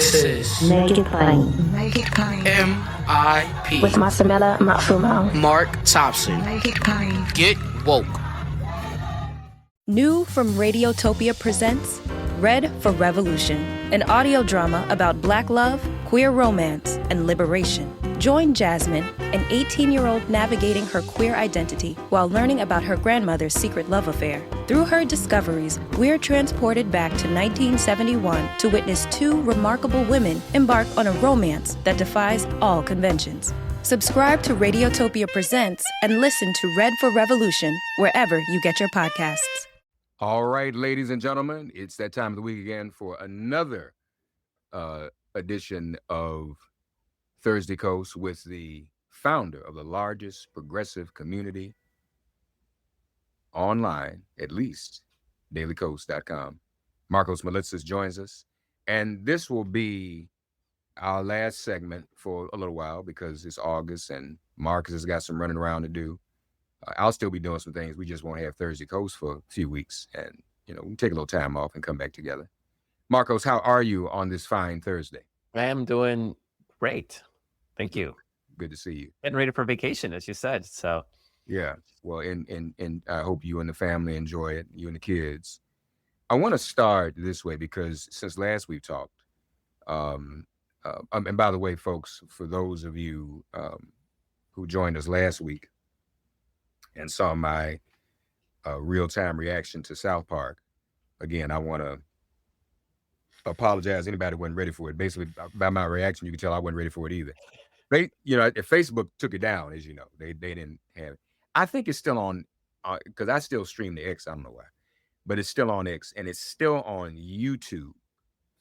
This is Make it plain. Make it plain. MIP With Masamela Matfumo. Mark Thompson. Make it plain. Get woke. New from Radiotopia presents Red for Revolution, an audio drama about Black love, queer romance, and liberation. Join Jasmine, an 18-year-old navigating her queer identity while learning about her grandmother's secret love affair. Through her discoveries, we're transported back to 1971 to witness two remarkable women embark on a romance that defies all conventions. Subscribe to Radiotopia Presents and listen to Red for Revolution wherever you get your podcasts. All right, ladies and gentlemen, it's that time of the week again for another edition of Thursday Coast with the founder of the largest progressive community online, at least, dailycoast.com. Marcos Melitsas joins us, and this will be our last segment for a little while because it's August and Marcus has got some running around to do. I'll still be doing some things. We just won't have Thursday Coast for a few weeks, and we can take a little time off and come back together. Marcos, how are you on this fine Thursday? I am doing great. Thank you. Good to see you. Getting ready for vacation, as you said. So yeah, well, and I hope you and the family enjoy it, you and the kids. I want to start this way because since last we've talked, and by the way, folks, for those of you who joined us last week and saw my real-time reaction to South Park, again, I want to apologize to anybody who wasn't ready for it. Basically, by my reaction, you can tell I wasn't ready for it either. If Facebook took it down, as you know, they didn't have it. I think it's still on, because I still stream the X. I don't know why, but it's still on X, and it's still on YouTube,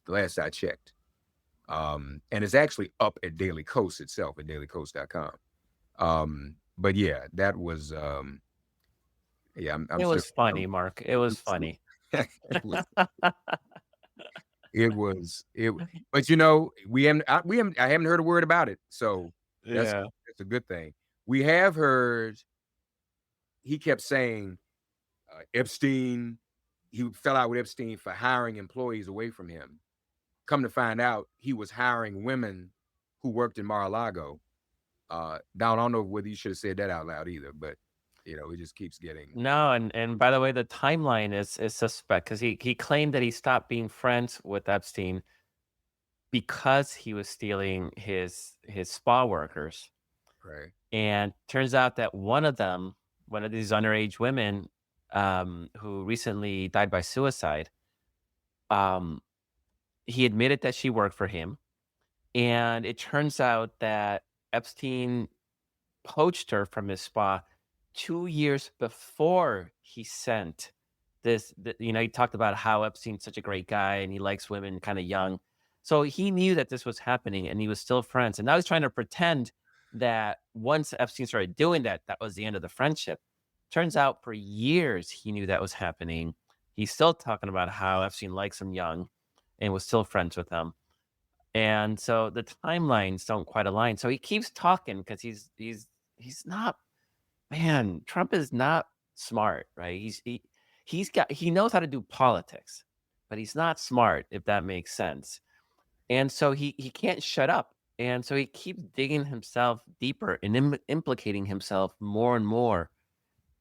the last I checked. And it's actually up at Daily Coast itself, at dailycoast.com. But yeah, that was, it was funny, Mark. It was funny. It was, but I haven't heard a word about it. So that's a good thing. We have heard, he kept saying Epstein, he fell out with Epstein for hiring employees away from him. Come to find out, he was hiring women who worked in Mar-a-Lago. Don, I don't know whether you should have said that out loud either, but it just keeps getting. No, and by the way, the timeline is suspect because he claimed that he stopped being friends with Epstein because he was stealing his spa workers. Right. And turns out that one of these underage women who recently died by suicide, he admitted that she worked for him. And it turns out that Epstein poached her from his spa 2 years before he sent this. He talked about how Epstein's such a great guy and he likes women kind of young. So he knew that this was happening and he was still friends. And now he's trying to pretend that once Epstein started doing that, that was the end of the friendship. Turns out for years he knew that was happening. He's still talking about how Epstein likes him young and was still friends with him. And so the timelines don't quite align. So he keeps talking because he's not, man, Trump is not smart, right? He knows how to do politics, but he's not smart, if that makes sense. And so he can't shut up. And so he keeps digging himself deeper and implicating himself more and more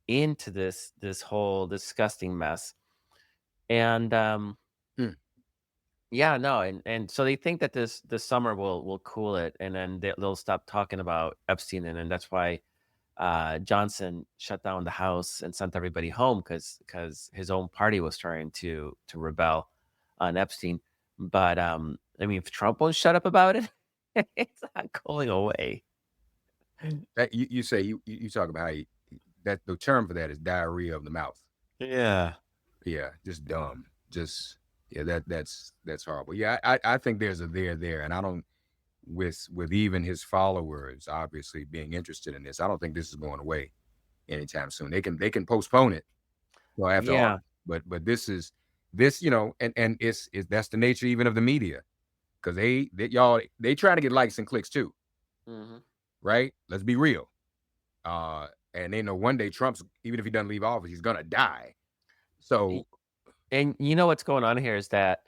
into this whole disgusting mess. And yeah, no, and so they think that this summer will cool it, and then they'll stop talking about Epstein, and then that's why Johnson shut down the House and sent everybody home because his own party was trying to rebel on Epstein. But if Trump won't shut up about it, it's not going away. That you say you talk about how that the term for that is diarrhea of the mouth. Yeah, just dumb, just. Yeah, that's horrible. Yeah, I think there's a there, and I don't, with even his followers obviously being interested in this, I don't think this is going away anytime soon. They can postpone it, after all. But this is and it's that's the nature even of the media, because they try to get likes and clicks too, right? Let's be real. And they know one day Trump's, even if he doesn't leave office, he's gonna die. So. And what's going on here is that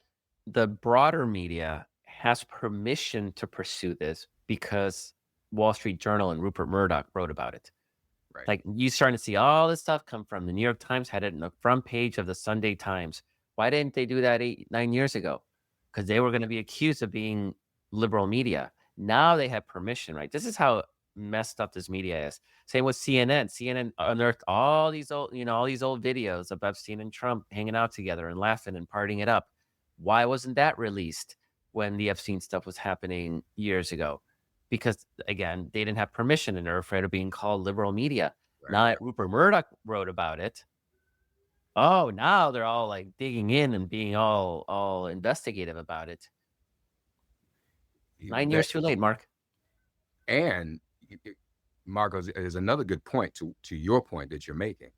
the broader media has permission to pursue this because Wall Street Journal and Rupert Murdoch wrote about it. Right. Like, you starting to see all this stuff come from the New York Times, had it in the front page of the Sunday Times. Why didn't they do that 8-9 years ago? Because they were going to be accused of being liberal media. Now they have permission, right? This is how messed up this media is. Same with CNN. CNN unearthed all these old videos of Epstein and Trump hanging out together and laughing and partying it up. Why wasn't that released when the Epstein stuff was happening years ago? Because, again, they didn't have permission and they're afraid of being called liberal media. Right. Now that Rupert Murdoch wrote about it, now they're all like digging in and being all investigative about it. 9 years too late, Mark. And Marcos, is another good point to your point that you're making.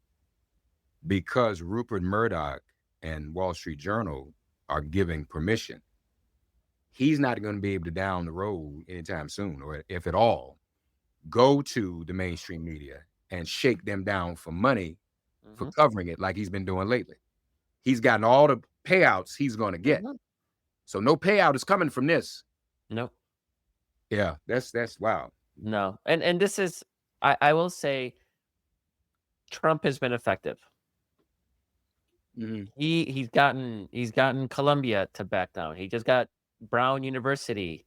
Because Rupert Murdoch and Wall Street Journal are giving permission, he's not going to be able to down the road anytime soon, or if at all, go to the mainstream media and shake them down for money for covering it like he's been doing lately. He's gotten all the payouts he's going to get. So no payout is coming from this. No. Yeah, that's wow. No. And this is, I will say, Trump has been effective. He's gotten Columbia to back down. He just got Brown University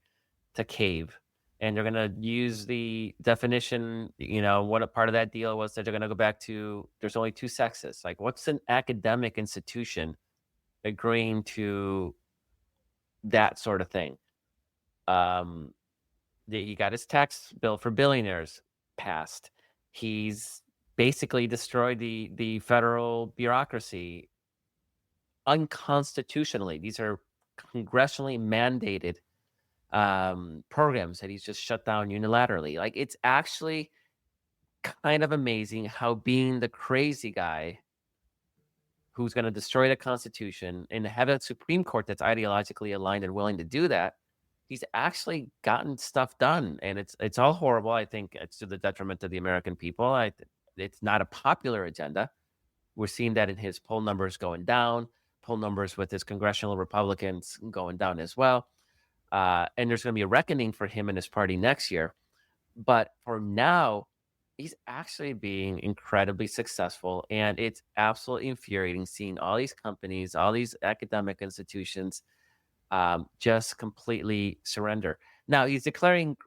to cave, and they're going to use the definition. What a part of that deal was that they're going to go back to there's only two sexes. Like, what's an academic institution agreeing to that sort of thing? He got his tax bill for billionaires passed. He's basically destroyed the federal bureaucracy unconstitutionally. These are congressionally mandated programs that he's just shut down unilaterally. Like, it's actually kind of amazing how being the crazy guy who's going to destroy the Constitution and have a Supreme Court that's ideologically aligned and willing to do that, he's actually gotten stuff done. And it's all horrible. I think it's to the detriment of the American people. It's not a popular agenda. We're seeing that in his poll numbers going down, poll numbers with his congressional Republicans going down as well. And there's going to be a reckoning for him and his party next year. But for now, he's actually being incredibly successful. And it's absolutely infuriating seeing all these companies, all these academic institutions just completely surrender. Now, he's declaring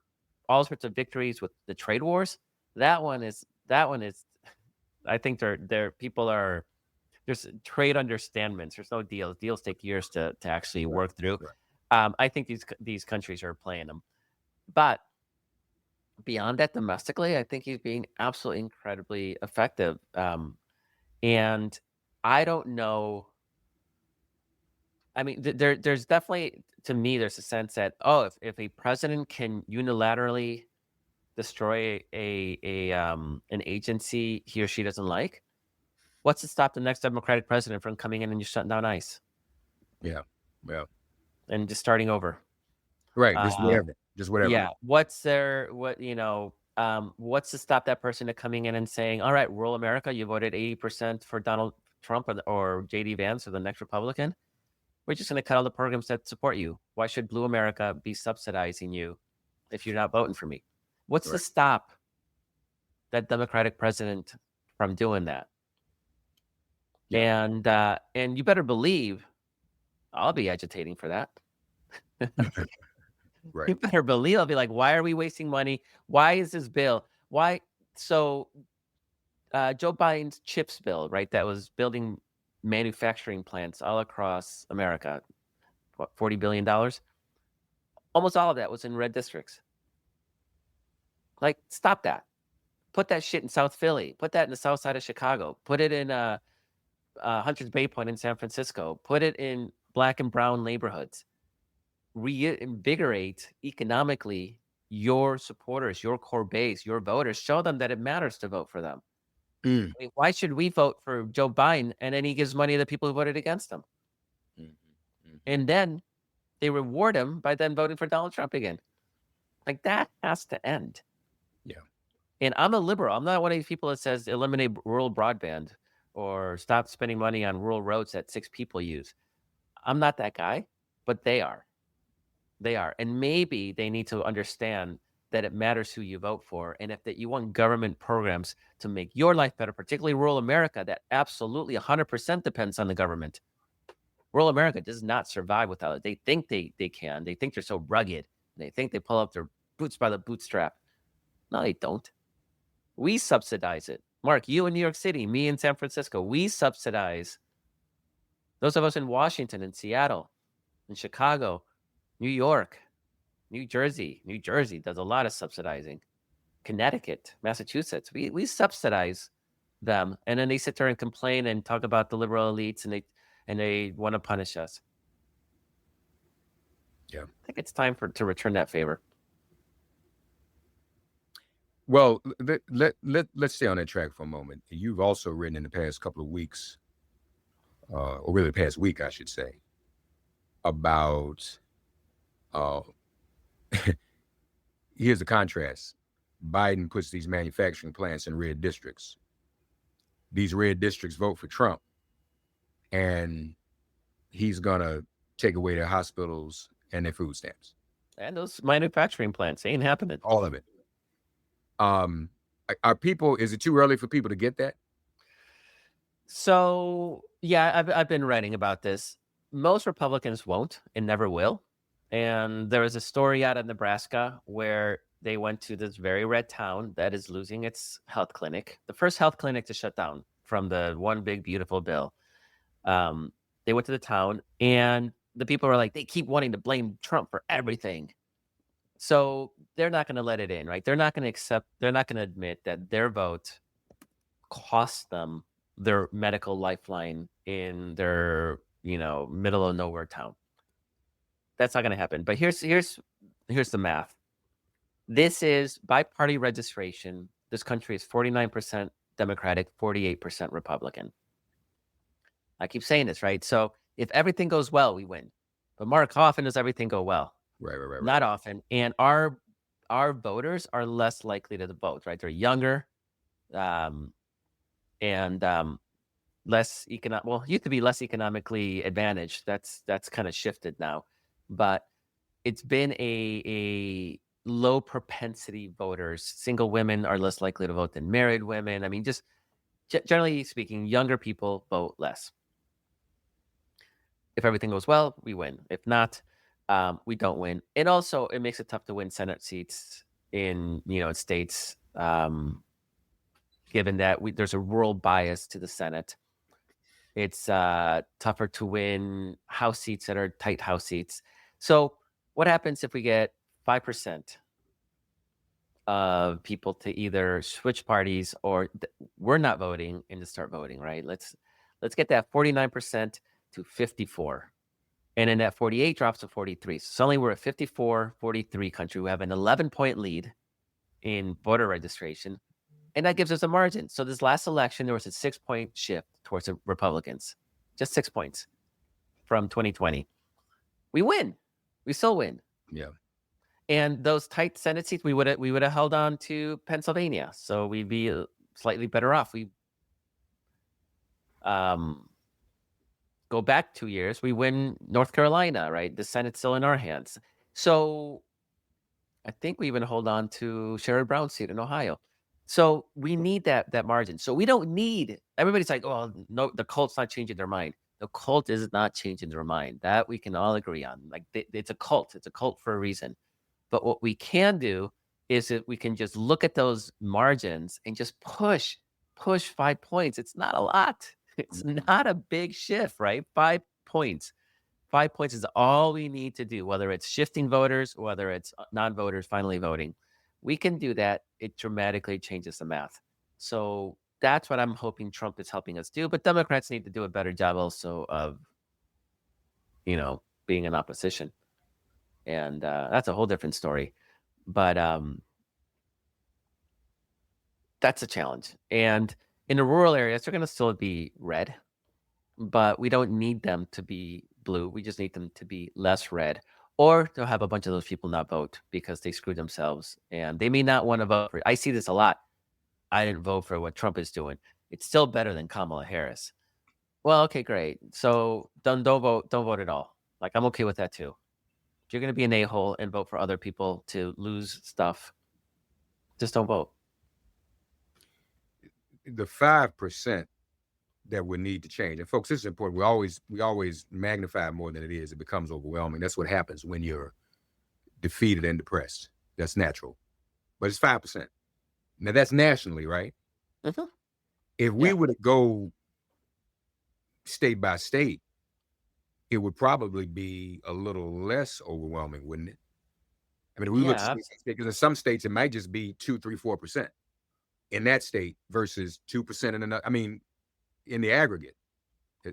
all sorts of victories with the trade wars. That one is, I think there's trade understandments. There's no deals. Deals take years to actually work through. I think these countries are playing them. But beyond that, domestically, I think he's being absolutely incredibly effective. And I don't know. I mean, there's definitely, to me, there's a sense that, if a president can unilaterally destroy an agency he or she doesn't like, what's to stop the next Democratic president from coming in and just shutting down ICE? Yeah. And just starting over. Right. Just whatever. Yeah. What's to stop that person to coming in and saying, all right, rural America, you voted 80% for Donald Trump or JD Vance or the next Republican. We're just going to cut all the programs that support you. Why should Blue America be subsidizing you if you're not voting for me? What's to stop that Democratic president from doing that? Yeah. And you better believe I'll be agitating for that. Right. You better believe I'll be like, why are we wasting money? Why is this bill? Why? So Joe Biden's CHIPS bill, right? That was building manufacturing plants all across America. What, $40 billion? Almost all of that was in red districts. Like, stop that. Put that shit in South Philly. Put that in the south side of Chicago. Put it in Hunter's Bay Point in San Francisco. Put it in Black and brown neighborhoods. Reinvigorate economically your supporters, your core base, your voters. Show them that it matters to vote for them. I mean, why should we vote for Joe Biden and then he gives money to the people who voted against him? And then they reward him by then voting for Donald Trump again. Like, that has to end. Yeah. And I'm a liberal. I'm not one of these people that says eliminate rural broadband or stop spending money on rural roads that 6 people use. I'm not that guy, but they are. They are. And maybe they need to understand that it matters who you vote for. And if that you want government programs to make your life better, particularly rural America, that absolutely 100% depends on the government. Rural America does not survive without it. They think they can. They think they're so rugged. They think they pull up their boots by the bootstrap. No, they don't. We subsidize it. Mark, you in New York City, me in San Francisco, we subsidize. Those of us in Washington, in Seattle, in Chicago, New York, New Jersey does a lot of subsidizing. Connecticut, Massachusetts, we subsidize them, and then they sit there and complain and talk about the liberal elites, and they want to punish us. Yeah. I think it's time to return that favor. Well, let's stay on that track for a moment. You've also written in the past couple of weeks, or really the past week, I should say, about here's the contrast. Biden puts these manufacturing plants in red districts. These red districts vote for Trump, and he's gonna take away their hospitals and their food stamps. And those manufacturing plants ain't happening. All of it. Are people? Is it too early for people to get that? So yeah, I've been writing about this. Most Republicans won't and never will. And there was a story out of Nebraska where they went to this very red town that is losing its health clinic, the first health clinic to shut down from the one big beautiful bill. They went to the town, and the people were like, they keep wanting to blame Trump for everything. So they're not going to let it in, right? They're not going to admit that their vote cost them their medical lifeline in their, middle of nowhere town. That's not going to happen. But here's the math. This is by party registration. This country is 49% Democratic, 48% Republican. I keep saying this, right? So if everything goes well, we win. But Mark, how often does everything go well? Right. Not often. And our voters are less likely to vote, right? They're younger, and less economic. Well, used to be less economically advantaged. That's kind of shifted now, but it's been a low propensity voters. Single women are less likely to vote than married women. I mean, just generally speaking, younger people vote less. If everything goes well, we win. If not, we don't win. And also, it makes it tough to win Senate seats in states, given that there's a rural bias to the Senate. It's tougher to win House seats that are tight House seats. So what happens if we get 5% of people to either switch parties or we're not voting and to start voting, right? Let's get that 49% to 54. And then that 48 drops to 43. So suddenly we're a 54-43 country. We have an 11-point lead in voter registration. And that gives us a margin. So this last election, there was a 6-point shift towards the Republicans. Just 6 points from 2020. We win. We still win. Yeah. And those tight Senate seats, we would have held on to Pennsylvania. So we'd be slightly better off. We go back 2 years, we win North Carolina, right? The Senate's still in our hands. So I think we even hold on to Sherrod Brown's seat in Ohio. So we need that margin. So we don't need, everybody's like, oh, no, the cult's not changing their mind. The cult is not changing their mind. That we can all agree on. Like it's a cult. It's a cult for a reason. But what we can do is that we can just look at those margins and just push 5 points. It's not a lot. It's not a big shift, right? 5 points. 5 points is all we need to do, whether it's shifting voters, whether it's non-voters finally voting. We can do that. It dramatically changes the math. So that's what I'm hoping Trump is helping us do. But Democrats need to do a better job also of, being in opposition. And that's a whole different story. But that's a challenge. And in the rural areas, they're going to still be red, but we don't need them to be blue. We just need them to be less red, or they'll have a bunch of those people not vote because they screwed themselves and they may not want to vote for it. I see this a lot. I didn't vote for what Trump is doing. It's still better than Kamala Harris. Well, okay, great. So don't vote at all. Like, I'm okay with that too. If you're going to be an a-hole and vote for other people to lose stuff, just don't vote. The 5% that would need to change, and folks, this is important. We always magnify more than it is. It becomes overwhelming. That's what happens when you're defeated and depressed. That's natural. But it's 5%. Now that's nationally, right? Mm-hmm. If we Yeah. were to go state by state, it would probably be a little less overwhelming, wouldn't it? I mean, if we look Yeah. state by state, because in some states it might just be 2, 3, 4% in that state versus 2% in another. I mean, in the aggregate.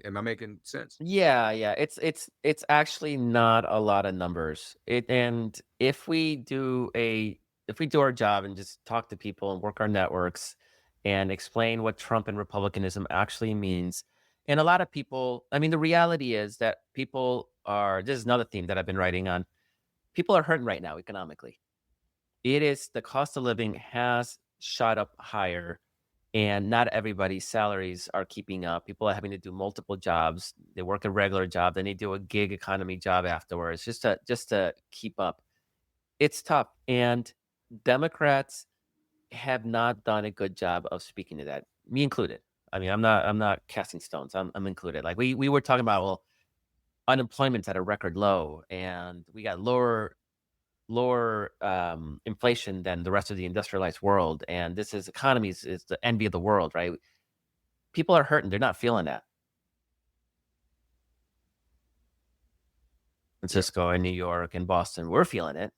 Am I making sense? Yeah, it's actually not a lot of numbers. And if we do our job and just talk to people and work our networks and explain what Trump and republicanism actually means, and a lot of people, I mean, the reality is that this is another theme that I've been writing on. People are hurting right now economically. The cost of living has shot up higher, and not everybody's salaries are keeping up. People are having to do multiple jobs. They work a regular job, then they do a gig economy job afterwards just to keep up. It's tough, and Democrats have not done a good job of speaking to that, me included. I mean, I'm not casting stones. I'm included. Like we were talking about, well, unemployment's at a record low, and we got lower inflation than the rest of the industrialized world, and this economy is the envy of the world, right? People are hurting. They're not feeling that. Francisco and New York and Boston, we're feeling it.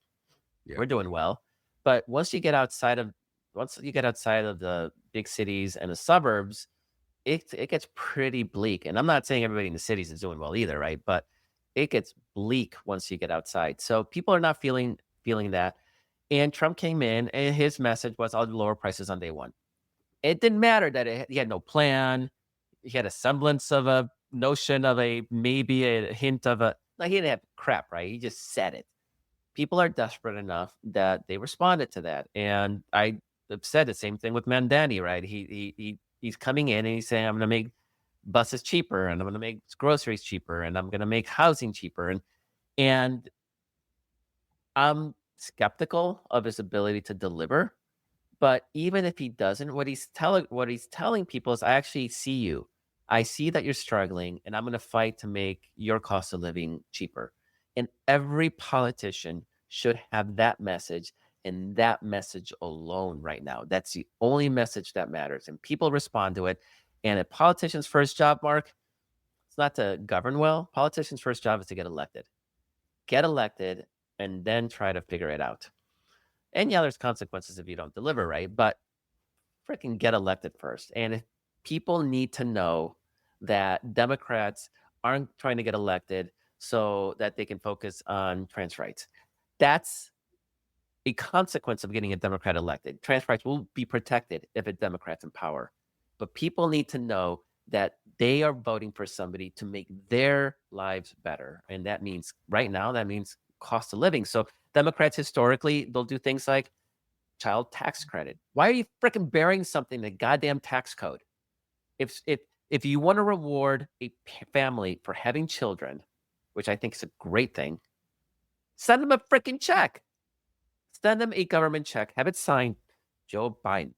Yeah. We're doing well. But once you get outside of the big cities and the suburbs, it gets pretty bleak. And I'm not saying everybody in the cities is doing well either, right? But it gets bleak once you get outside. So people are not feeling that. And Trump came in and his message was, I'll lower prices on day one. It didn't matter that he had no plan. He had a semblance of a notion of maybe a hint of he didn't have crap, right? He just said it. People are desperate enough that they responded to that. And I said the same thing with Mandani, right? He's coming in and he's saying, I'm going to make buses cheaper, and I'm going to make groceries cheaper, and I'm going to make housing cheaper. And I'm skeptical of his ability to deliver. But even if he doesn't, what he's telling people is, I actually see you. I see that you're struggling, and I'm going to fight to make your cost of living cheaper. And every politician should have that message, and that message alone right now. That's the only message that matters. And people respond to it. And a politician's first job, Mark, it's not to govern well. Politician's first job is to get elected. Get elected, and then try to figure it out. And yeah, there's consequences if you don't deliver, right? But freaking get elected first. And if people need to know that Democrats aren't trying to get elected so that they can focus on trans rights. That's a consequence of getting a Democrat elected. Trans rights will be protected if a Democrat's in power. But people need to know that they are voting for somebody to make their lives better. And that means right now, that means cost of living. So Democrats historically, they'll do things like child tax credit. Why are you freaking burying something in the goddamn tax code? If you want to reward a family for having children, which I think is a great thing, send them a freaking check. Send them a government check. Have it signed Joe Biden.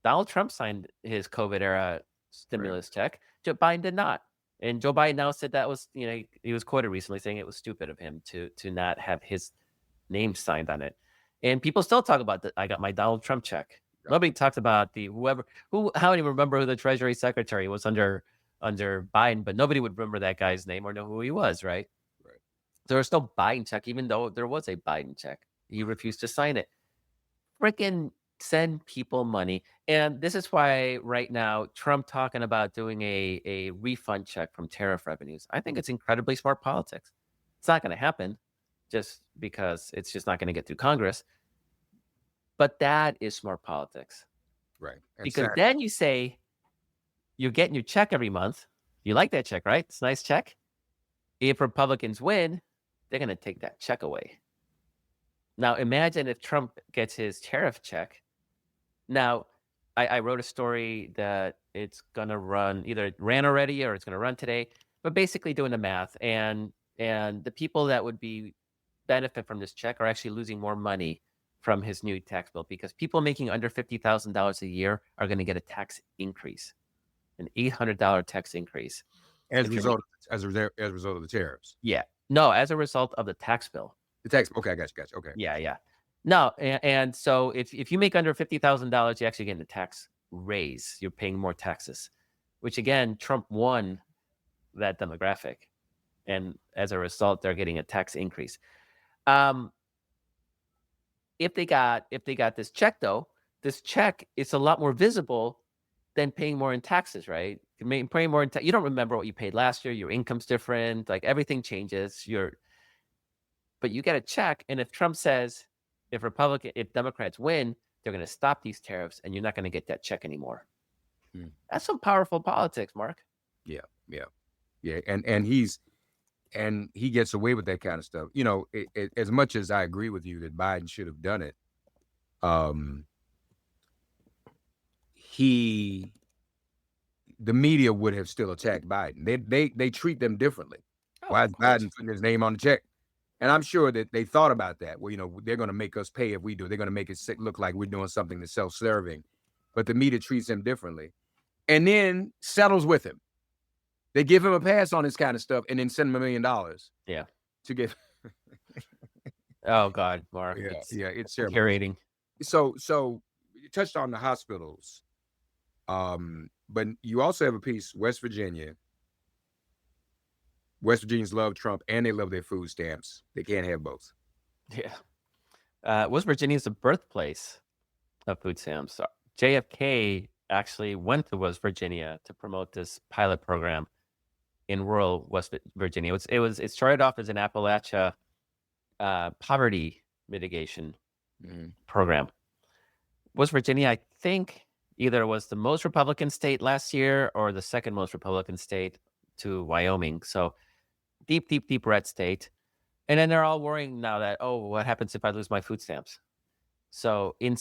Donald Trump signed his COVID era stimulus check. Joe Biden did not. And Joe Biden now said that was, he was quoted recently saying it was stupid of him to not have his name signed on it. And people still talk about that. I got my Donald Trump check. Nobody talks about how many remember who the Treasury Secretary was under Biden, but nobody would remember that guy's name or know who he was, right? Right. There was no Biden check, even though there was a Biden check. He refused to sign it. Freaking send people money. And this is why right now, Trump talking about doing a refund check from tariff revenues. I think it's incredibly smart politics. It's not going to happen just because it's just not going to get through Congress. But that is smart politics. Right. Because then you say, you're getting your check every month. You like that check, right? It's a nice check. If Republicans win, they're going to take that check away. Now, imagine if Trump gets his tariff check. Now, I wrote a story that it's going to run, either it ran already or it's going to run today, but basically doing the math. And And the people that would benefit from this check are actually losing more money from his new tax bill, because people making under $50,000 a year are going to get a tax increase, an $800 tax increase. As a If you're result, as a result of the tariffs. Yeah. No, as a result of the tax bill. The tax. Okay, I got you. Okay. Yeah. No, and so if you make under $50,000, you actually get a tax raise. You're paying more taxes, which again, Trump won that demographic, and as a result, they're getting a tax increase. If they got this check, though, this check is a lot more visible than paying more in taxes, right? Paying more in you don't remember what you paid last year. Your income's different. Like, everything changes. But you get a check, and if Trump says, if Democrats win, they're going to stop these tariffs, and you're not going to get that check anymore. That's some powerful politics, Mark. Yeah. And he gets away with that kind of stuff. You know, as much as I agree with you that Biden should have done it, the media would have still attacked Biden. They treat them differently. Why is Biden putting his name on the check? And I'm sure that they thought about that. Well, you know, they're going to make us pay if we do. They're going to make it look like we're doing something that's self-serving. But the media treats him differently, and then settles with him. They give him a pass on this kind of stuff, and then send him $1 million. Yeah. To get. Oh God, Mark. It's terrible. Infuriating. So you touched on the hospitals, but you also have a piece, West Virginia. West Virginians love Trump, and they love their food stamps. They can't have both. Yeah. West Virginia is the birthplace of food stamps. JFK actually went to West Virginia to promote this pilot program in rural West Virginia. It started off as an Appalachia poverty mitigation program. West Virginia, I think, either was the most Republican state last year or the second most Republican state to Wyoming. So deep red state. And then they're all worrying now that, what happens if I lose my food stamps? So in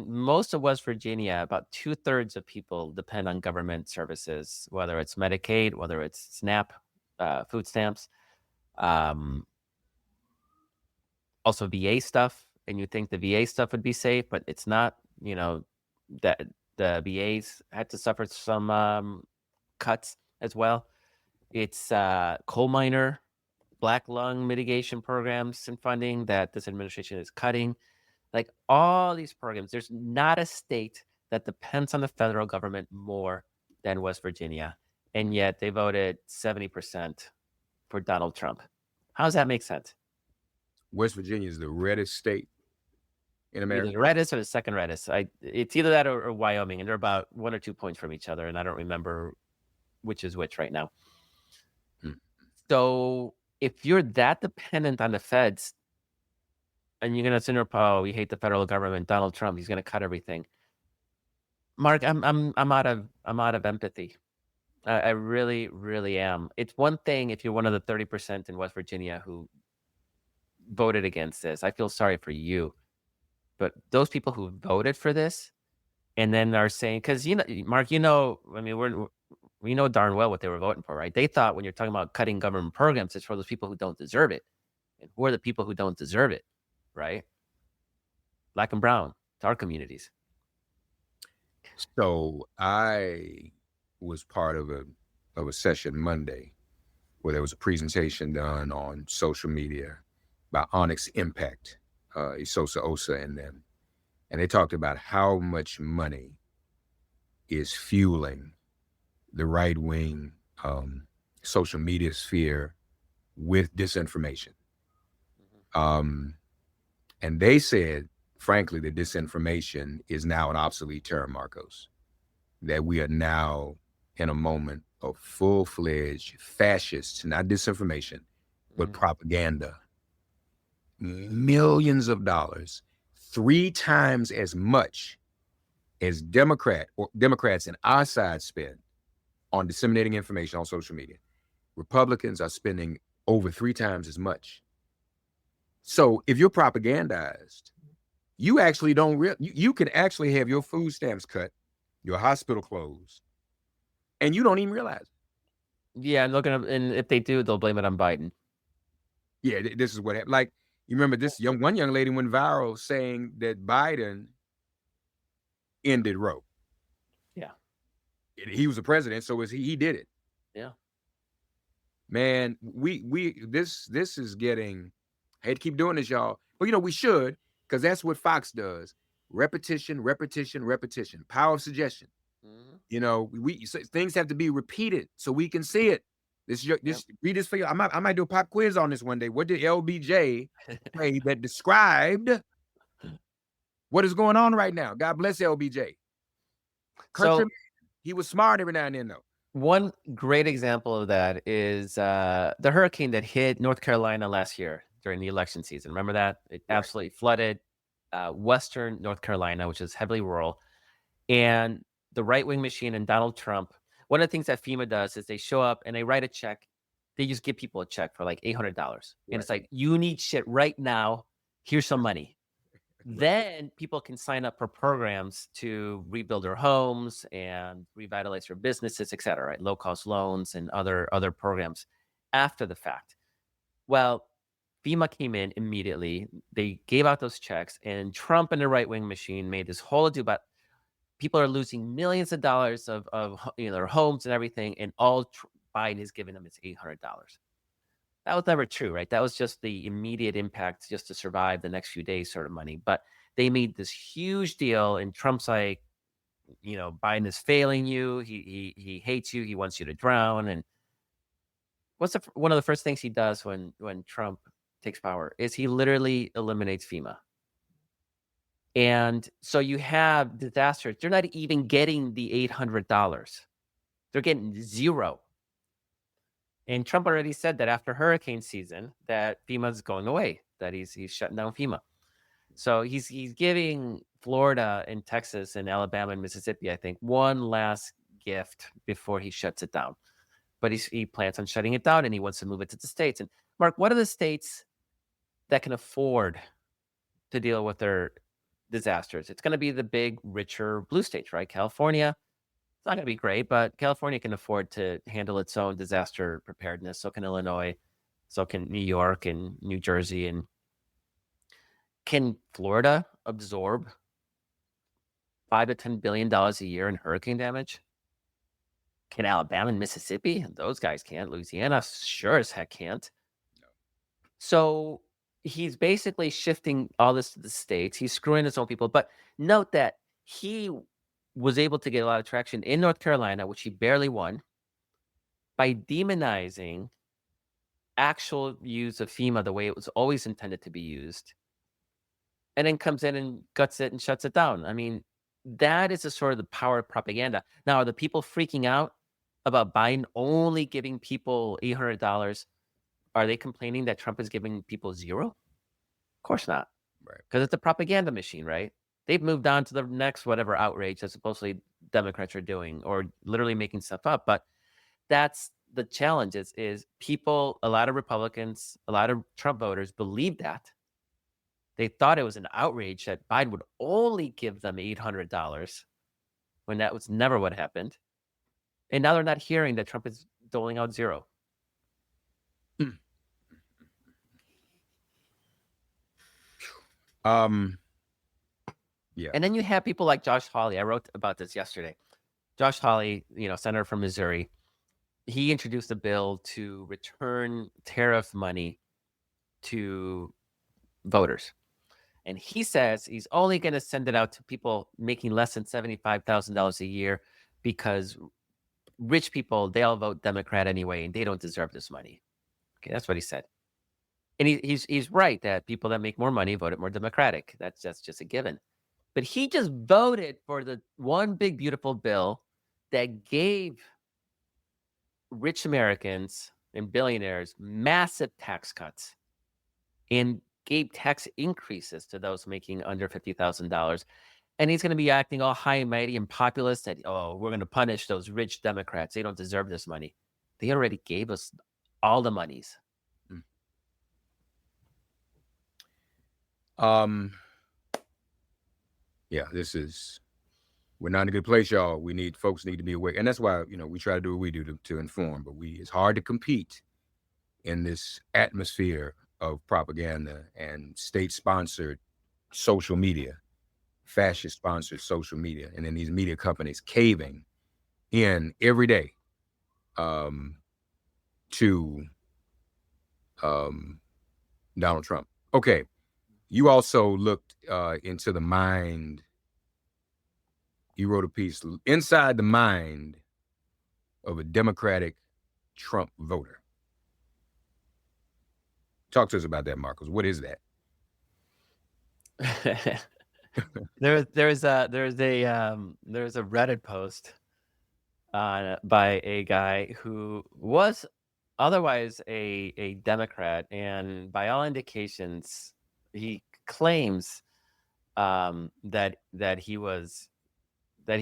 most of West Virginia, about 2/3 of people depend on government services, whether it's Medicaid, whether it's SNAP, food stamps, also VA stuff. And you think the VA stuff would be safe, but it's not. You know, that the VAs had to suffer some cuts as well. It's coal miner, black lung mitigation programs and funding that this administration is cutting. Like, all these programs, there's not a state that depends on the federal government more than West Virginia. And yet they voted 70% for Donald Trump. How does that make sense? West Virginia is the reddest state in America. Either the reddest or the second reddest. It's either that or Wyoming, and they're about 1 or 2 points from each other. And I don't remember which is which right now. So if you're that dependent on the feds, and you're gonna sit there, we hate the federal government, Donald Trump, he's gonna cut everything. Mark, I'm out of empathy. I really, really am. It's one thing if you're one of the 30% in West Virginia who voted against this. I feel sorry for you. But those people who voted for this and then are saying, because, Mark, we know darn well what they were voting for, right? They thought when you're talking about cutting government programs, it's for those people who don't deserve it. And who are the people who don't deserve it, right? Black and brown, to our communities. So I was part of a session Monday where there was a presentation done on social media by Onyx Impact, Isosa Osa and them. And they talked about how much money is fueling the right-wing social media sphere with disinformation. And they said, frankly, that disinformation is now an obsolete term, Marcos, that we are now in a moment of full-fledged fascist, not disinformation, but propaganda. Millions of dollars, 3 times as much as Democrats in our side spend on disseminating information on social media. Republicans are spending over 3 times as much. So if you're propagandized, you actually you can actually have your food stamps cut, your hospital closed, and you don't even realize it. Yeah, and if they do, they'll blame it on Biden. Yeah, this is what happened. Like, you remember this one young lady went viral saying that Biden ended Roe. Yeah. He was the president, so was he. He did it. Yeah. Man, this is getting. I hate to keep doing this, y'all, but we should, because that's what Fox does. Repetition, repetition, repetition. Power of suggestion. Things have to be repeated so we can see it. Read this for you. I might do a pop quiz on this one day. What did LBJ say that described what is going on right now? God bless LBJ. Countryman, he was smart every now and then, though. One great example of that is the hurricane that hit North Carolina last year during the election season. Remember that? It absolutely flooded western North Carolina, which is heavily rural. And the right-wing machine and Donald Trump, one of the things that FEMA does is they show up and they write a check. They just give people a check for like $800. And it's like, you need shit right now. Here's some money. Then people can sign up for programs to rebuild their homes and revitalize their businesses, et cetera, right? Low-cost loans and other programs after the fact. Well, FEMA came in immediately. They gave out those checks, and Trump and the right-wing machine made this whole ado about people are losing millions of dollars of their homes and everything, and all Biden is giving them is $800. That was never true, right? That was just the immediate impact just to survive the next few days sort of money. But they made this huge deal, and Trump's like, Biden is failing you. He hates you. He wants you to drown. And what's one of the first things he does when Trump takes power is he literally eliminates FEMA. And so you have disasters. They're not even getting the $800. They're getting zero. And Trump already said that after hurricane season that FEMA is going away, that he's shutting down FEMA. So he's giving Florida and Texas and Alabama and Mississippi, I think, one last gift before he shuts it down. But he plans on shutting it down, and he wants to move it to the states. And Mark, what are the states that can afford to deal with their disasters? It's going to be the big, richer blue states, right? California. It's not going to be great, but California can afford to handle its own disaster preparedness. So can Illinois, so can New York and New Jersey. And can Florida absorb $5 to $10 billion a year in hurricane damage? Can Alabama and Mississippi? Those guys can't. Louisiana sure as heck can't. So he's basically shifting all this to the states. He's screwing his own people. But note that he was able to get a lot of traction in North Carolina, which he barely won, by demonizing actual use of FEMA the way it was always intended to be used, and then comes in and guts it and shuts it down. I mean, that is a sort of the power of propaganda. Now, are the people freaking out about Biden only giving people $800? Are they complaining that Trump is giving people zero? Of course not. Right. Because it's a propaganda machine, right? They've moved on to the next whatever outrage that supposedly Democrats are doing, or literally making stuff up. But that's the challenge is people, a lot of Republicans, a lot of Trump voters believe that. They thought it was an outrage that Biden would only give them $800 when that was never what happened. And now they're not hearing that Trump is doling out zero. Yeah. And then you have people like Josh Hawley. I wrote about this yesterday. Josh Hawley, senator from Missouri, he introduced a bill to return tariff money to voters. And he says he's only going to send it out to people making less than $75,000 a year because rich people, they all vote Democrat anyway, and they don't deserve this money. Okay, that's what he said. And he's right that people that make more money voted more Democratic. That's just a given. But he just voted for the one big, beautiful bill that gave rich Americans and billionaires massive tax cuts and gave tax increases to those making under $50,000. And he's going to be acting all high and mighty and populist that, we're going to punish those rich Democrats. They don't deserve this money. They already gave us all the monies. Yeah, we're not in a good place, y'all. Folks need to be awake. And that's why, we try to do what we do to inform, but it's hard to compete in this atmosphere of propaganda and state-sponsored social media, fascist-sponsored social media, and then these media companies caving in every day to Donald Trump. Okay, you also looked into the mind. You wrote a piece, Inside the Mind of a Democratic Trump Voter. Talk to us about that, Marcos. What is that? There's a Reddit post by a guy who was otherwise a Democrat, and by all indications, he claims that he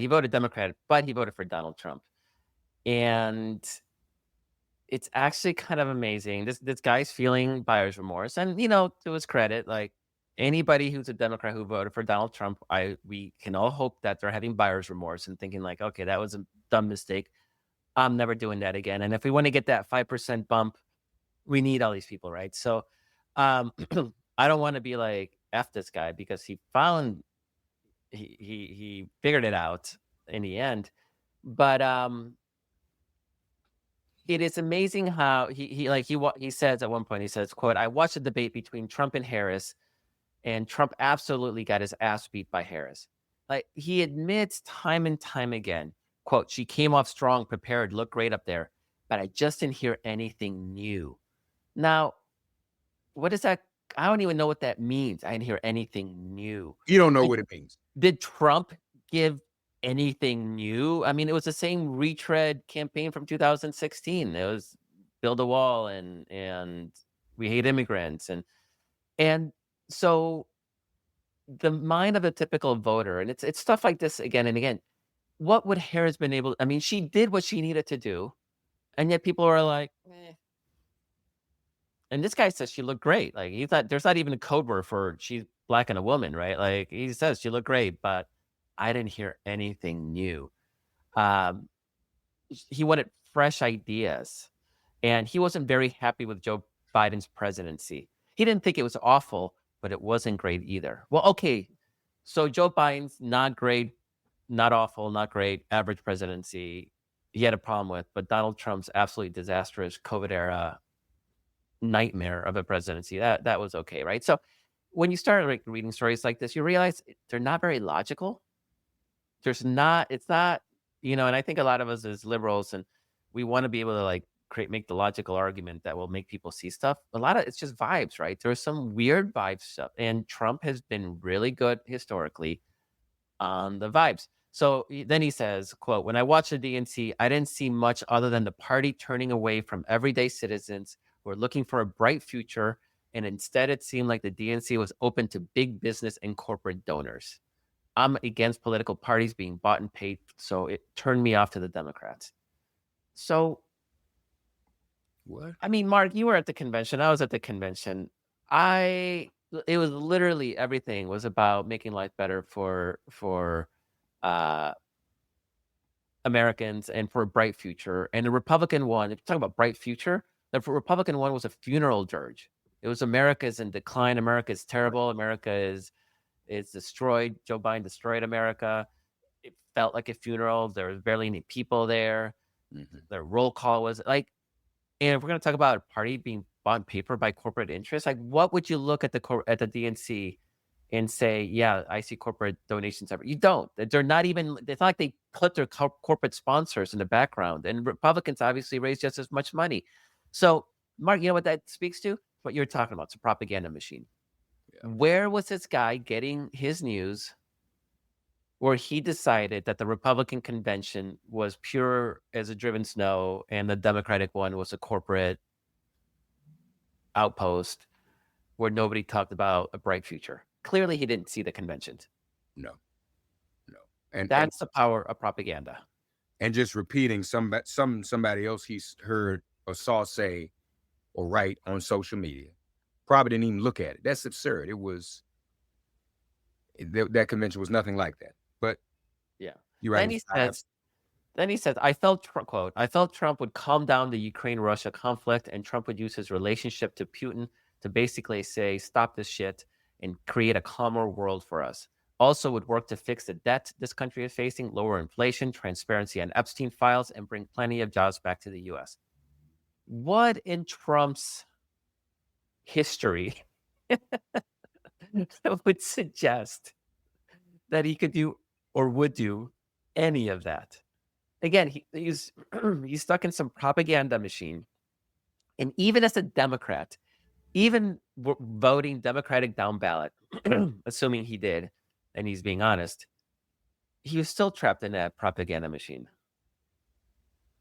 voted Democrat, but he voted for Donald Trump, and it's actually kind of amazing. This guy's feeling buyer's remorse, and to his credit, like anybody who's a Democrat who voted for Donald Trump, we can all hope that they're having buyer's remorse and thinking like, okay, that was a dumb mistake. I'm never doing that again. And if we want to get that 5% bump, we need all these people, right? So I don't want to be like F this guy, because he figured it out in the end. But it is amazing how he says at one point, he says, quote, "I watched the debate between Trump and Harris, and Trump absolutely got his ass beat by Harris." Like, he admits time and time again, quote, "She came off strong, prepared, looked great up there, but I just didn't hear anything new." Now, what is that? I don't even know what that means. I didn't hear anything new. You don't know what it means. Did Trump give anything new? I mean, it was the same retread campaign from 2016. It was build a wall and we hate immigrants. And so the mind of a typical voter, and it's stuff like this again and again. What would Harris been able? I mean, she did what she needed to do, and yet people are like, eh. And this guy says she looked great. Like, he thought there's not even a code word for she's black and a woman, right? Like, he says she looked great, but I didn't hear anything new. He wanted fresh ideas, and he wasn't very happy with Joe Biden's presidency. He didn't think it was awful, but it wasn't great either. Well, okay, so Joe Biden's not great, not awful, not great, average presidency. He had a problem with, but Donald Trump's absolutely disastrous COVID era nightmare of a presidency, that was okay, right? So when you start reading stories like this, you realize they're not very logical. It's not, and I think a lot of us as liberals, and we want to be able to make the logical argument that will make people see stuff. A lot of it's just vibes, right? There's some weird vibe stuff, and Trump has been really good historically on the vibes. So then he says, quote, "When I watched the DNC, I didn't see much other than the party turning away from everyday citizens who are looking for a bright future, and instead it seemed like the DNC was open to big business and corporate donors. I'm against political parties being bought and paid, so it turned me off to the Democrats." So, What? I mean, Mark, you were at the convention. I was at the convention. It was literally everything was about making life better for Americans and for a bright future. And the Republican one, if you're talking about bright future, the Republican one was a funeral dirge. It was America's in decline. America is terrible. America is destroyed. Joe Biden destroyed America. It felt like a funeral. There was barely any people there. Mm-hmm. The roll call was like, and if we're going to talk about a party being bought on paper by corporate interests, like, what would you look at the DNC and say, yeah, I see corporate donations everywhere? You don't. They're not even, it's not like they put their corporate sponsors in the background. And Republicans obviously raise just as much money. So, Mark, you know what that speaks to? What you're talking about. It's a propaganda machine. Yeah. Where was this guy getting his news where he decided that the Republican convention was pure as a driven snow and the Democratic one was a corporate outpost where nobody talked about a bright future? Clearly, he didn't see the conventions. No. And that's the power of propaganda. And just repeating somebody else he's heard or saw say or write on social media. Probably didn't even look at it. That's absurd. That convention was nothing like that. But yeah, you're right. Then he says, I felt Trump would calm down the Ukraine-Russia conflict, and Trump would use his relationship to Putin to basically say, stop this shit and create a calmer world for us. Also would work to fix the debt this country is facing, lower inflation, transparency on Epstein files, and bring plenty of jobs back to the U.S. What in Trump's history would suggest that he could do or would do any of that? Again, he's he's stuck in some propaganda machine. And even as a Democrat, even voting Democratic down ballot, assuming he did, and he's being honest, he was still trapped in that propaganda machine.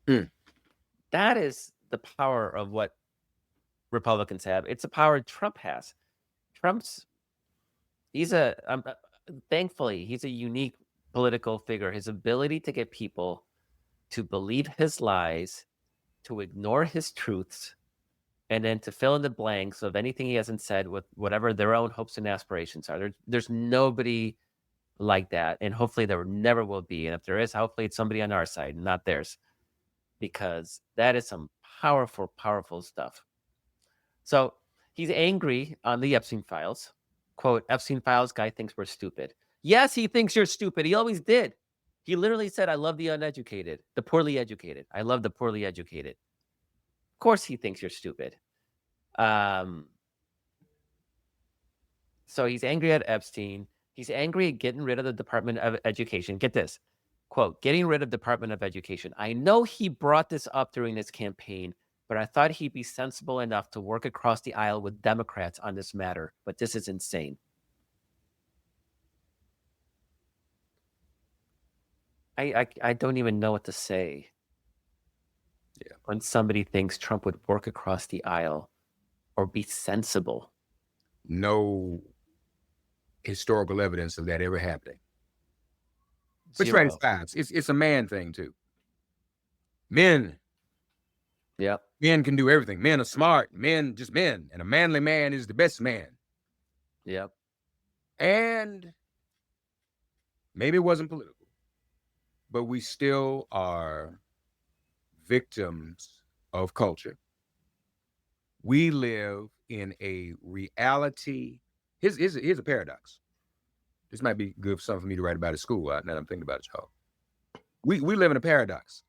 That is the power of what Republicans have. It's a power Trump has. Thankfully, he's a unique political figure. His ability to get people to believe his lies, to ignore his truths, and then to fill in the blanks of anything he hasn't said with whatever their own hopes and aspirations are. There's nobody like that, and hopefully there never will be. And if there is, hopefully it's somebody on our side, not theirs, because that is some powerful, powerful stuff. So he's angry on the Epstein files. Quote, Epstein files guy thinks we're stupid. Yes, he thinks you're stupid. He always did. He literally said, I love the uneducated, the poorly educated. I love the poorly educated. Of course he thinks you're stupid. So he's angry at Epstein. He's angry at getting rid of the Department of Education. Get this. Quote, getting rid of Department of Education. I know he brought this up during his campaign, but I thought he'd be sensible enough to work across the aisle with Democrats on this matter. But this is insane. I don't even know what to say. Yeah. When somebody thinks Trump would work across the aisle or be sensible. No historical evidence of that ever happening. But Zero. it's facts. It's a man thing too. Men Yep. Men can do everything. Men are smart. Men, just men. And a manly man is the best man. Yep. And maybe it wasn't political, but we still are victims of culture. We live in a reality. Here's a paradox. This might be good for something for me to write about at school. Now that I'm thinking about it, y'all. We live in a paradox.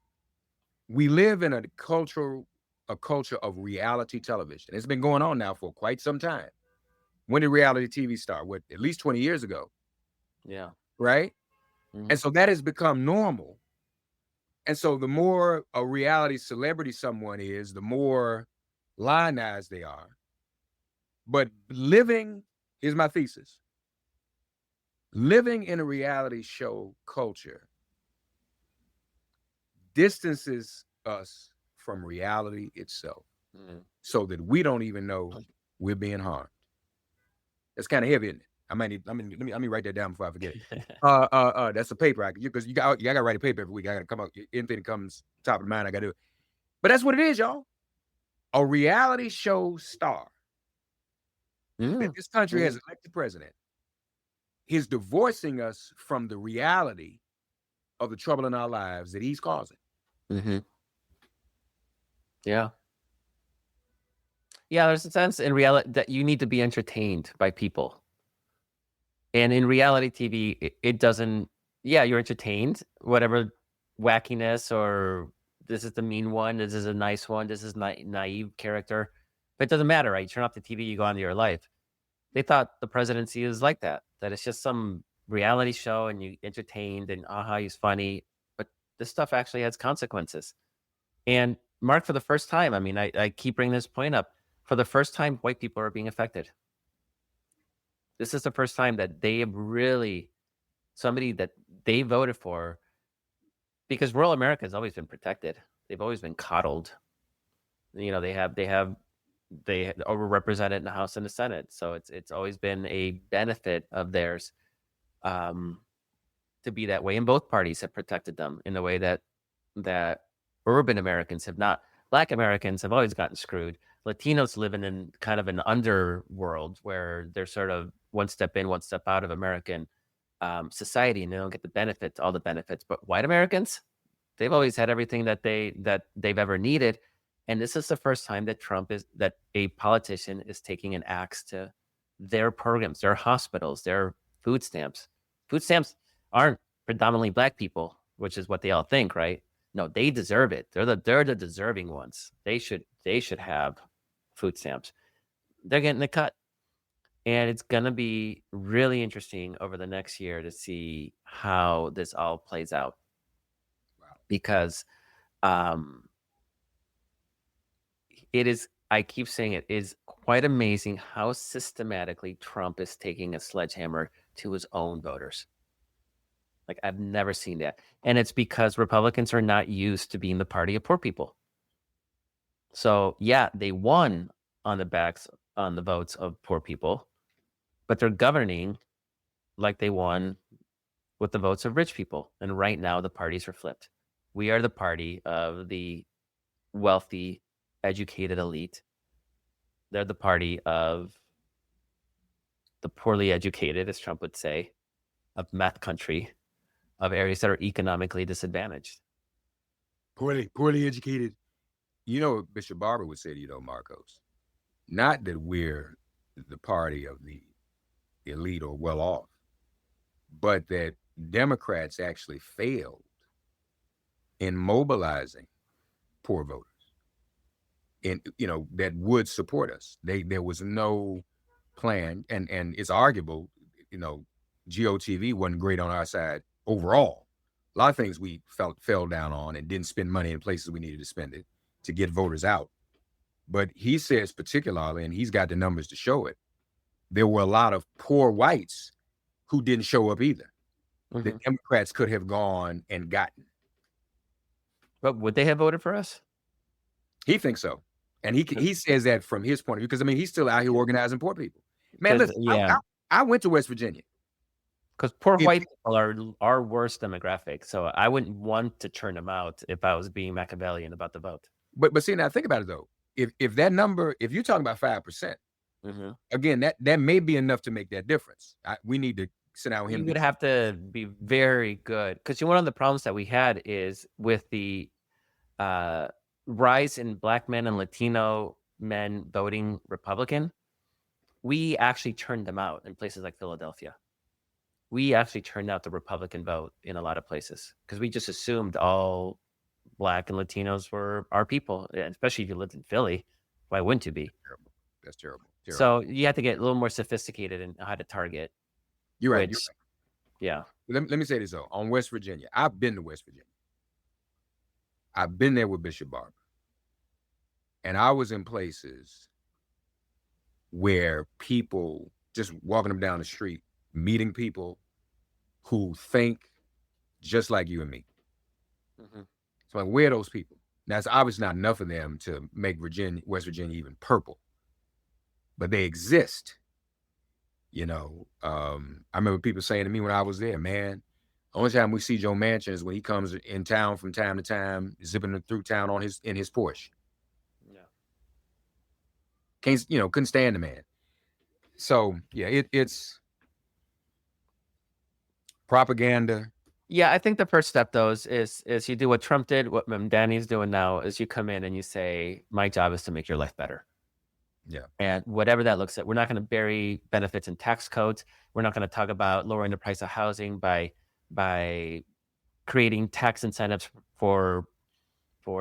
We live in a culture of reality television. It's been going on now for quite some time. When did reality TV start? What, at least 20 years ago? Yeah. Right? Mhm. And so that has become normal. And so the more a reality celebrity someone is, the more lionized they are. But here's my thesis. Living in a reality show culture distances us from reality itself, so that we don't even know we're being harmed. That's kind of heavy, isn't it? Let me write that down before I forget it. That's a paper because you got to write a paper every week. I got to come up, anything that comes top of mind, I got to do it. But that's what it is, y'all. A reality show star that this country has elected president is divorcing us from the reality of the trouble in our lives that he's causing. Mm-hmm. Yeah. Yeah, there's a sense in reality that you need to be entertained by people. And in reality TV, it doesn't, you're entertained, whatever wackiness or this is the mean one, this is a nice one, this is naive character. But it doesn't matter, right? You turn off the TV, you go on to your life. They thought the presidency is like that it's just some reality show and you entertained and he's funny. But this stuff actually has consequences. And Mark, for the first time, I mean, I keep bringing this point up. For the first time, white people are being affected. This is the first time that they have really, somebody that they voted for, because rural America has always been protected. They've always been coddled. You know, they overrepresented in the House and the Senate. So it's always been a benefit of theirs to be that way. And both parties have protected them in the way that urban Americans have not. Black Americans have always gotten screwed. Latinos living in kind of an underworld where they're sort of one step in, one step out of American society, and they don't get all the benefits. But white Americans, they've always had everything that they've ever needed. And this is the first time that a politician is taking an axe to their programs, their hospitals, their food stamps. Food stamps aren't predominantly Black people, which is what they all think, right? No, they deserve it. They're the deserving ones. They should have food stamps. They're getting the cut. And it's going to be really interesting over the next year to see how this all plays out. Because it is, I keep saying it is quite amazing how systematically Trump is taking a sledgehammer to his own voters. Like, I've never seen that. And it's because Republicans are not used to being the party of poor people. So, yeah, they won on the votes of poor people, but they're governing like they won with the votes of rich people. And right now, the parties are flipped. We are the party of the wealthy, educated elite. They're the party of the poorly educated, as Trump would say, of meth country, of areas that are economically disadvantaged. Poorly educated. You know what Bishop Barber would say to you, though, Marcos? Not that we're the party of the elite or well off, but that Democrats actually failed in mobilizing poor voters, and that would support us. There was no plan, and it's arguable. GOTV wasn't great on our side overall. A lot of things we fell down on and didn't spend money in places we needed to spend it to get voters out. But he says particularly, and he's got the numbers to show it, there were a lot of poor whites who didn't show up either. The Democrats could have gone and gotten. But would they have voted for us? He thinks so. And he says that from his point of view, because, he's still out here organizing poor people. Man, listen, yeah. I went to West Virginia. Because poor white people are our worst demographic. So I wouldn't want to turn them out if I was being Machiavellian about the vote. But see, now think about it, though. If that number, if you're talking about 5%, again, that may be enough to make that difference. We need to sit down with him. You would have to be very good. Because one of the problems that we had is with the rise in Black men and Latino men voting Republican, we actually turned them out in places like Philadelphia. We actually turned out the Republican vote in a lot of places because we just assumed all Black and Latinos were our people, especially if you lived in Philly. Why wouldn't you be? That's terrible. So you have to get a little more sophisticated in how to target. You're right. Yeah. Let me say this, though. On West Virginia, I've been to West Virginia. I've been there with Bishop Barber. And I was in places where people just walking them down the street, meeting people who think just like you and me. So like, where are those people? Now, it's obviously not enough of them to make West Virginia even purple, but they exist. I remember people saying to me when I was there, man, the only time we see Joe Manchin is when he comes in town from time to time, zipping through town in his Porsche. Yeah. Couldn't stand the man. So yeah, it's propaganda. Yeah, I think the first step, though, is you do what Trump did, what Danny's doing now, is you come in and you say, my job is to make your life better. Yeah. And whatever that looks like, we're not going to bury benefits in tax codes. We're not going to talk about lowering the price of housing by creating tax incentives for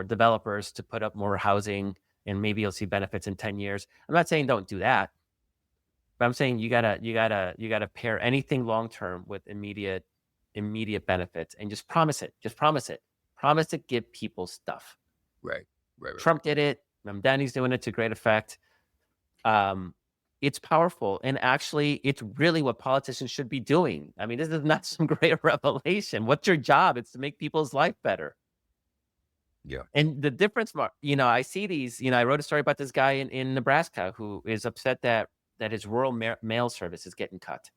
developers to put up more housing, and maybe you'll see benefits in 10 years. I'm not saying don't do that, but I'm saying you gotta pair anything long term with immediate benefits and just promise it. Promise to give people stuff. Right. Trump did it. Danny's doing it to great effect. It's powerful, and actually, it's really what politicians should be doing. I mean, this is not some great revelation. What's your job? It's to make people's life better. Yeah. And the difference, I see these. I wrote a story about this guy in Nebraska who is upset that his rural mail service is getting cut.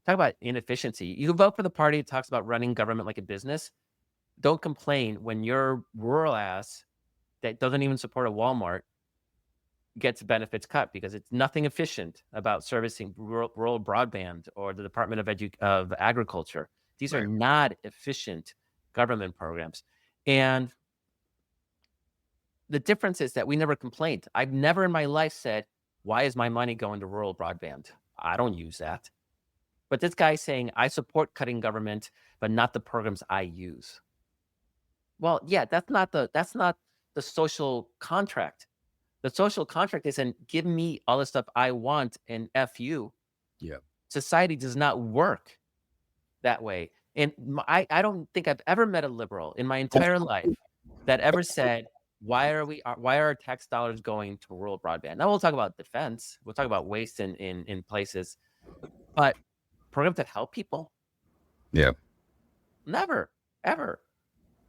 Talk about inefficiency. You can vote for the party that talks about running government like a business. Don't complain when your rural ass that doesn't even support a Walmart gets benefits cut, because it's nothing efficient about servicing rural broadband or the Department of Agriculture. These are not efficient government programs. And the difference is that we never complained. I've never in my life said, why is my money going to rural broadband? I don't use that. But this guy's saying, I support cutting government, but not the programs I use. Well, yeah, that's not the social contract. The social contract isn't give me all the stuff I want and F you. Yeah. Society does not work that way. And I don't think I've ever met a liberal in my entire life that ever said, why are our tax dollars going to rural broadband? Now we'll talk about defense. We'll talk about waste in places, but programs that help people? Yeah. Never, ever.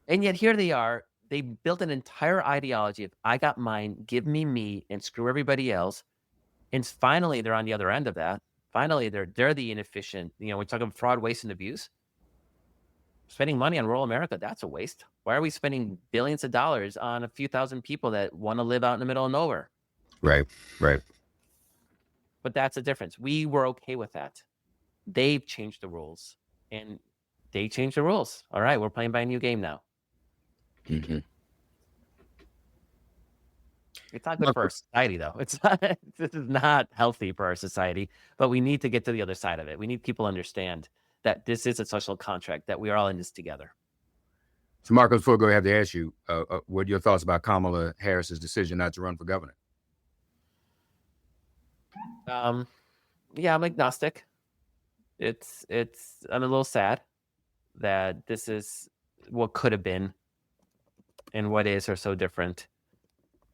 And yet here they are. They built an entire ideology of I got mine, give me, and screw everybody else. And finally, they're on the other end of that. Finally, they're the inefficient. You know, we talk about fraud, waste, and abuse. Spending money on rural America, that's a waste. Why are we spending billions of dollars on a few thousand people that want to live out in the middle of nowhere? Right. But that's the difference. We were okay with that. They've changed the rules. And they changed the rules. All right, we're playing by a new game now. Mm-hmm. It's not good for our society, though. It's not. This is not healthy for our society. But we need to get to the other side of it. We need people to understand that this is a social contract, that we are all in this together. So, Marcos, before I go, I have to ask you, what are your thoughts about Kamala Harris's decision not to run for governor? Yeah, I'm agnostic. I'm a little sad that this is what could have been and what is are so different.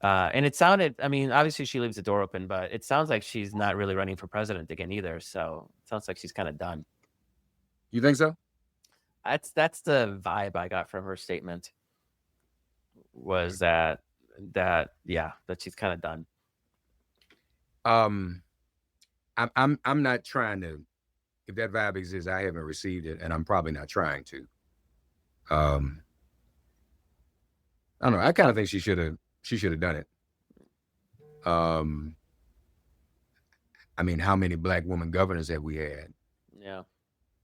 And it sounded, I mean, obviously she leaves the door open, but it sounds like she's not really running for president again either. So it sounds like she's kind of done. You think so? That's the vibe I got from her statement, was that she's kind of done. I'm not trying to, if that vibe exists, I haven't received it, and I'm probably not trying to. I don't know. I kind of think she should have done it. I mean, how many black women governors have we had? Yeah.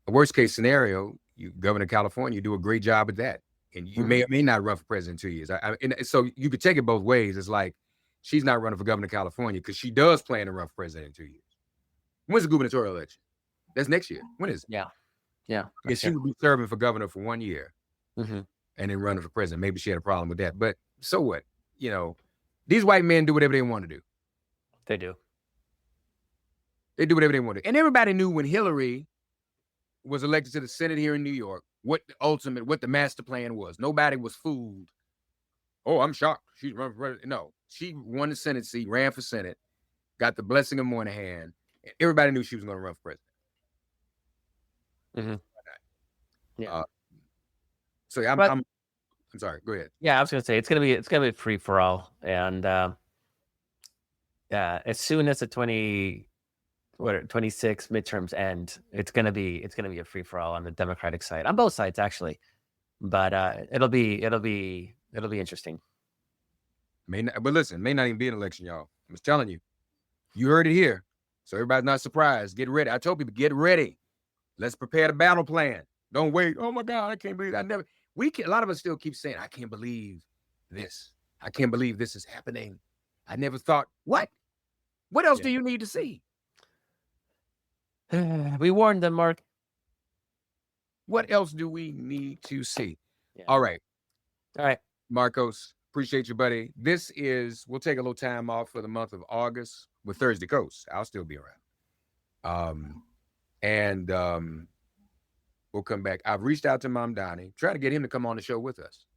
A worst case scenario, you governor of California, you do a great job at that, and you may or may not run for president in 2 years. And so you could take it both ways. It's like she's not running for governor of California because she does plan to run for president in 2 years. When's the gubernatorial election? That's next year. When is it? Yeah. And she would be serving for governor for 1 year, Mm-hmm. and then running for president. Maybe she had a problem with that, but so what? You know, these white men do whatever they want to do. They do. They do whatever they want to do. And everybody knew when Hillary was elected to the Senate here in New York, what the master plan was. Nobody was fooled. Oh, I'm shocked. She's running for president. No, she won the Senate seat, ran for Senate, got the blessing of Moynihan. Everybody knew she was going to run for president. Mm-hmm. Yeah. So yeah, I'm sorry. Go ahead. Yeah, I was gonna say it's gonna be free for all, and as soon as the 26 midterms end, it's gonna be a free for all on the Democratic side, on both sides actually, but it'll be interesting. But listen, may not even be an election, y'all. I'm just telling you. You heard it here, so everybody's not surprised. Get ready. I told people, get ready. Let's prepare the battle plan. Don't wait. Oh my God, I can't believe it. A lot of us still keep saying, I can't believe this. I can't believe this is happening. I never thought, what? What else do you need to see? We warned them, Mark. What else do we need to see? Yeah. All right. Marcos, appreciate you, buddy. We'll take a little time off for the month of August with Thursday Coast. I'll still be around. We'll come back. I've reached out to Mom Donnie, try to get him to come on the show with us.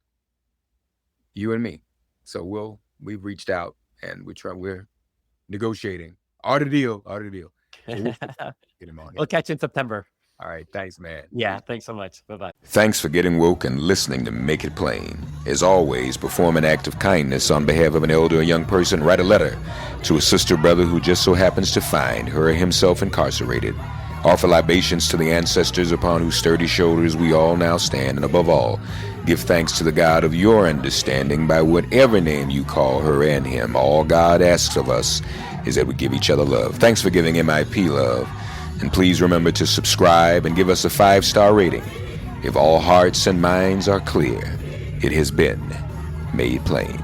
You and me. So we've reached out and we're negotiating. Art of the deal. So we'll get him on here. We'll catch you in September. All right. Thanks, man. Yeah, thanks so much. Bye-bye. Thanks for getting woke and listening to Make It Plain. As always, perform an act of kindness on behalf of an elder or young person. Write a letter to a sister or brother who just so happens to find her or himself incarcerated. Offer libations to the ancestors upon whose sturdy shoulders we all now stand. And above all, give thanks to the God of your understanding by whatever name you call her and him. All God asks of us is that we give each other love. Thanks for giving MIP love. And please remember to subscribe and give us a 5-star rating. If all hearts and minds are clear, it has been made plain.